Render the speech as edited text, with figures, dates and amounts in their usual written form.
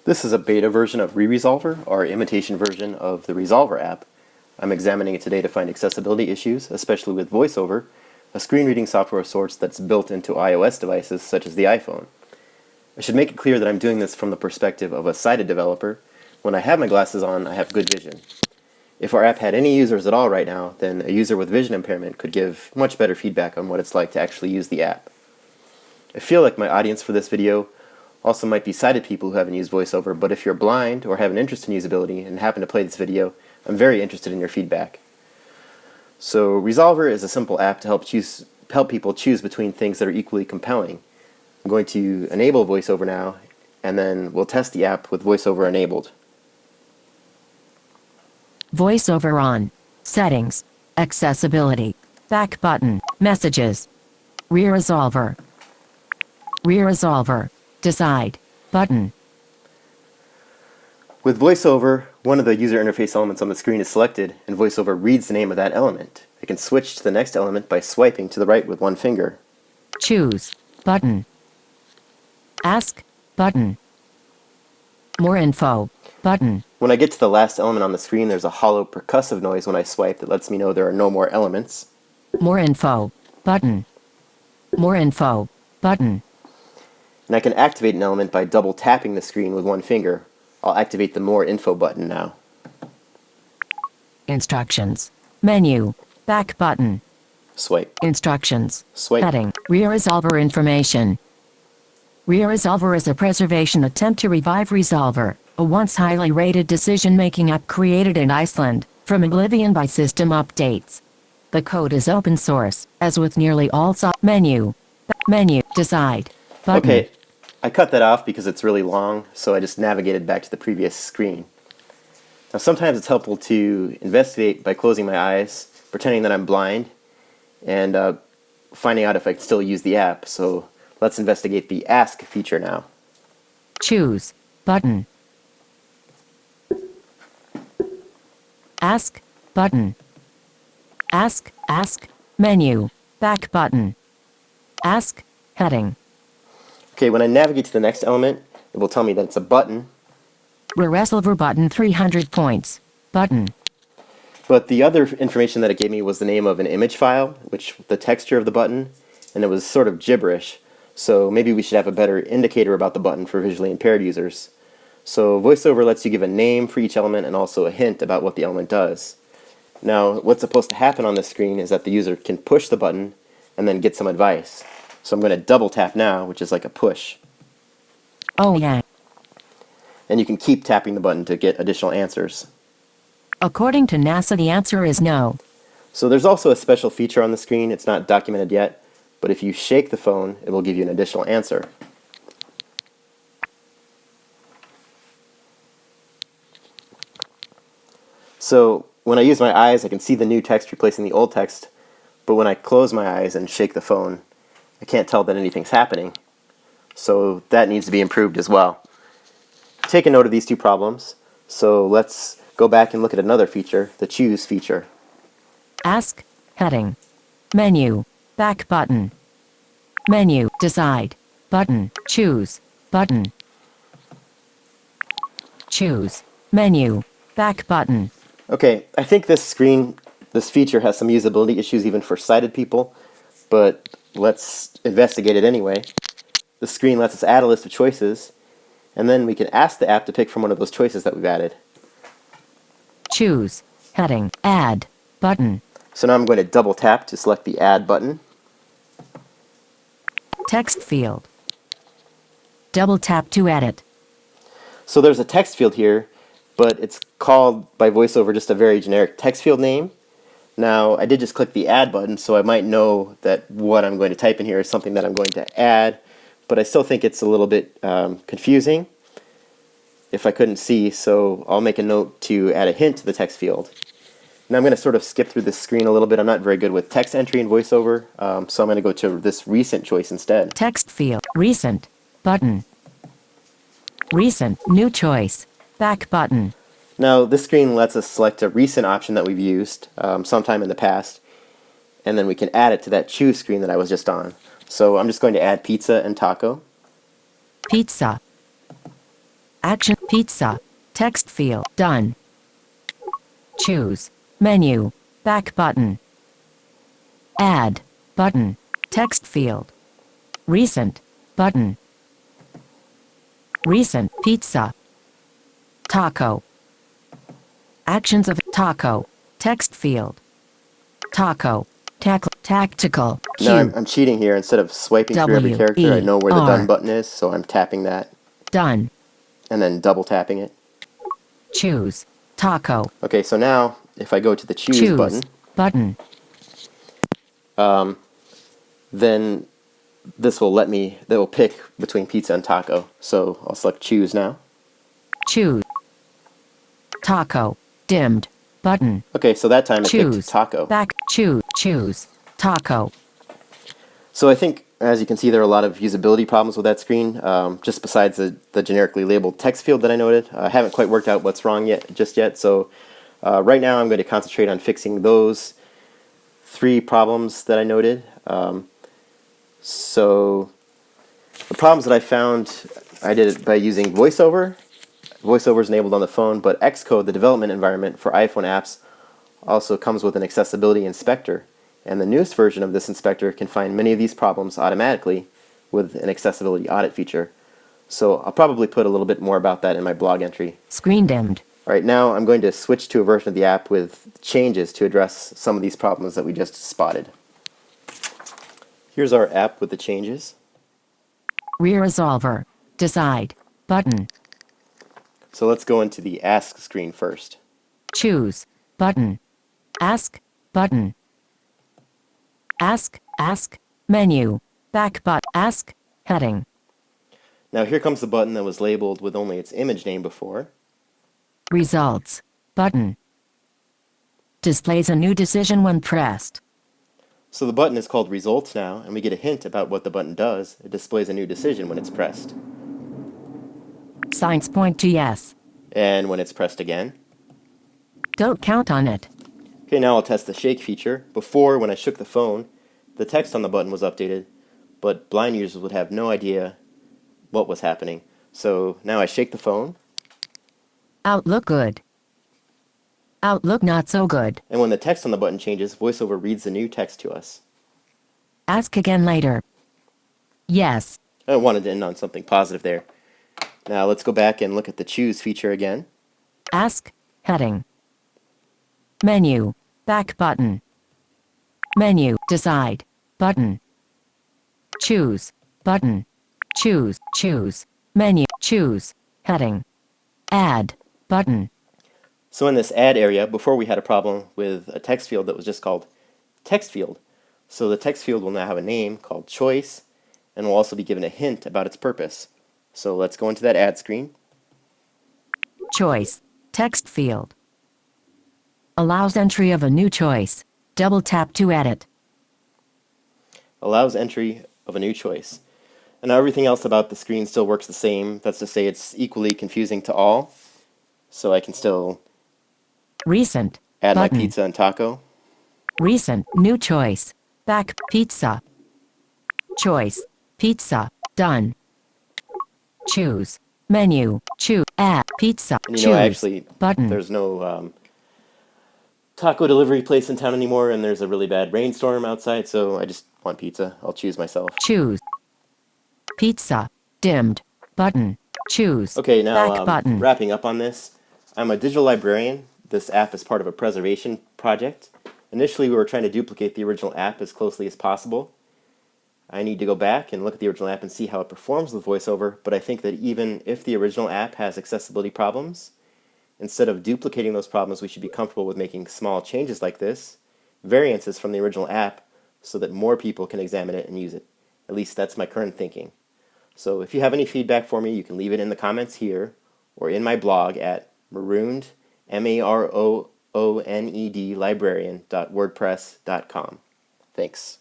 This is a beta version of ReResolver, our imitation version of the Resolver app. I'm examining it today to find accessibility issues, especially with VoiceOver, a screen reading software of sorts that's built into iOS devices such as the iPhone. I should make it clear that I'm doing this from the perspective of a sighted developer. When I have my glasses on, I have good vision. If our app had any users at all right now, then a user with vision impairment could give much better feedback on what it's like to actually use the app. I feel like my audience for this video also might be sighted people who haven't used VoiceOver, but if you're blind or have an interest in usability and happen to play this video, I'm very interested in your feedback. So ReResolver is a simple app to help people choose between things that are equally compelling. I'm going to enable VoiceOver now, and then we'll test the app with VoiceOver enabled. VoiceOver on. Settings. Accessibility. Back button. Messages. ReResolver. ReResolver. Decide. Button. With VoiceOver, one of the user interface elements on the screen is selected, and VoiceOver reads the name of that element. I can switch to the next element by swiping to the right with one finger. Choose. Button. Ask. Button. More info. Button. When I get to the last element on the screen, there's a hollow percussive noise when I swipe that lets me know there are no more elements. More info. Button. More info. Button. And I can activate an element by double tapping the screen with one finger. I'll activate the More Info button now. Instructions. Menu. Back button. Swipe. Instructions. Swipe. Heading. ReResolver information. ReResolver is a preservation attempt to revive Resolver, a once highly rated decision-making app created in Iceland, from oblivion by system updates. The code is open source, as with nearly all menu. Menu. Decide. Button. Okay, I cut that off because it's really long, so I just navigated back to the previous screen. Now sometimes it's helpful to investigate by closing my eyes, pretending that I'm blind, and finding out if I can still use the app. So let's investigate the Ask feature now. Choose. Button. Ask. Button. Ask. Menu. Back button. Ask. Heading. Okay, when I navigate to the next element, it will tell me that it's a button. ReResolver button 300 points. Button. But the other information that it gave me was the name of an image file, which the texture of the button, and it was sort of gibberish. So maybe we should have a better indicator about the button for visually impaired users. So VoiceOver lets you give a name for each element and also a hint about what the element does. Now, what's supposed to happen on this screen is that the user can push the button and then get some advice. So I'm going to double tap now, which is like a push. Oh yeah. And you can keep tapping the button to get additional answers. According to NASA, the answer is no. So there's also a special feature on the screen. It's not documented yet, but if you shake the phone, it will give you an additional answer. So when I use my eyes, I can see the new text replacing the old text, but when I close my eyes and shake the phone, I can't tell that anything's happening. So that needs to be improved as well. Take a note of these two problems. So let's go back and look at another feature, the Choose feature. Ask. Heading. Menu. Back button. Menu. Decide. Button. Choose. Button. Choose. Menu. Back button. Okay, I think this feature has some usability issues even for sighted people, but let's investigate it anyway. The screen lets us add a list of choices, and then we can ask the app to pick from one of those choices that we've added. Choose. Heading. Add. Button. So now I'm going to double tap to select the Add button. Text field. Double tap to edit. So there's a text field here, but it's called by VoiceOver just a very generic text field name. Now, I did just click the Add button, so I might know that what I'm going to type in here is something that I'm going to add, but I still think it's a little bit confusing if I couldn't see, so I'll make a note to add a hint to the text field. Now I'm going to sort of skip through this screen a little bit. I'm not very good with text entry in VoiceOver, so I'm going to go to this Recent choice instead. Text field. Recent. Button. Recent. New choice. Back button. Now this screen lets us select a recent option that we've used sometime in the past, and then we can add it to that Choose screen that I was just on. So I'm just going to add pizza and taco. Pizza. Action. Pizza. Text field. Done. Choose. Menu. Back button. Add. Button. Text field. Recent. Button. Recent. Pizza. Taco. Actions of taco. Text field. Taco. Tactical. Now Q. I'm cheating here. Instead of swiping through every character, I know where the done button is, so I'm tapping that Done. and then double tapping it. Choose. Taco. Okay, so now if I go to the choose button, then this will that will pick between pizza and taco. So I'll select choose now. Choose. Taco. Dimmed. Button. Okay, so that time it Choose. picked taco. Back. Choose. Taco. So I think, as you can see, there are a lot of usability problems with that screen, just besides the generically labeled text field that I noted. I haven't quite worked out what's wrong just yet, so right now I'm going to concentrate on fixing those 3 problems that I noted. So the problems that I found, I did it by using VoiceOver. VoiceOver is enabled on the phone, but Xcode, the development environment for iPhone apps, also comes with an accessibility inspector. And the newest version of this inspector can find many of these problems automatically with an accessibility audit feature. So I'll probably put a little bit more about that in my blog entry. Screen dimmed. All right, now I'm going to switch to a version of the app with changes to address some of these problems that we just spotted. Here's our app with the changes. ReResolver. Decide. Button. So let's go into the Ask screen first. Choose. Button. Ask. Button. Ask. Menu. Back button. Ask. Heading. Now here comes the button that was labeled with only its image name before. Results. Button. Displays a new decision when pressed. So the button is called Results now, and we get a hint about what the button does. It displays a new decision when it's pressed. Signs point to yes. And when it's pressed again. Don't count on it. Okay, now I'll test the shake feature. Before, when I shook the phone, the text on the button was updated, but blind users would have no idea what was happening. So now I shake the phone. Outlook good. Outlook not so good. And when the text on the button changes, VoiceOver reads the new text to us. Ask again later. Yes. I wanted to end on something positive there. Now let's go back and look at the choose feature again. Ask. Heading. Menu. Back button. Menu. Decide. Button. Choose. Button. Choose. Menu. Choose. Heading. Add. Button. So in this add area, before we had a problem with a text field that was just called text field. So the text field will now have a name called choice, and will also be given a hint about its purpose. So let's go into that add screen. Choice. Text field. Allows entry of a new choice. Double tap to edit. Allows entry of a new choice. And now everything else about the screen still works the same. That's to say it's equally confusing to all. So I can still Recent. add Button. my pizza and taco. Recent. New choice. Back. Pizza. Choice. Pizza. Done. Choose. Menu. Choose. Add. Pizza. And you Choose. know, actually, Button. there's no taco delivery place in town anymore, and there's a really bad rainstorm outside, so I just want pizza. I'll choose myself. Choose. Pizza. Dimmed. Button. Choose. Okay, now Back button. wrapping up on this, I'm a digital librarian. This app is part of a preservation project. Initially, we were trying to duplicate the original app as closely as possible. I need to go back and look at the original app and see how it performs with VoiceOver, but I think that even if the original app has accessibility problems, instead of duplicating those problems, we should be comfortable with making small changes like this, variances from the original app, so that more people can examine it and use it. At least that's my current thinking. So if you have any feedback for me, you can leave it in the comments here or in my blog at marooned, MAROONED librarian.wordpress.com. Thanks.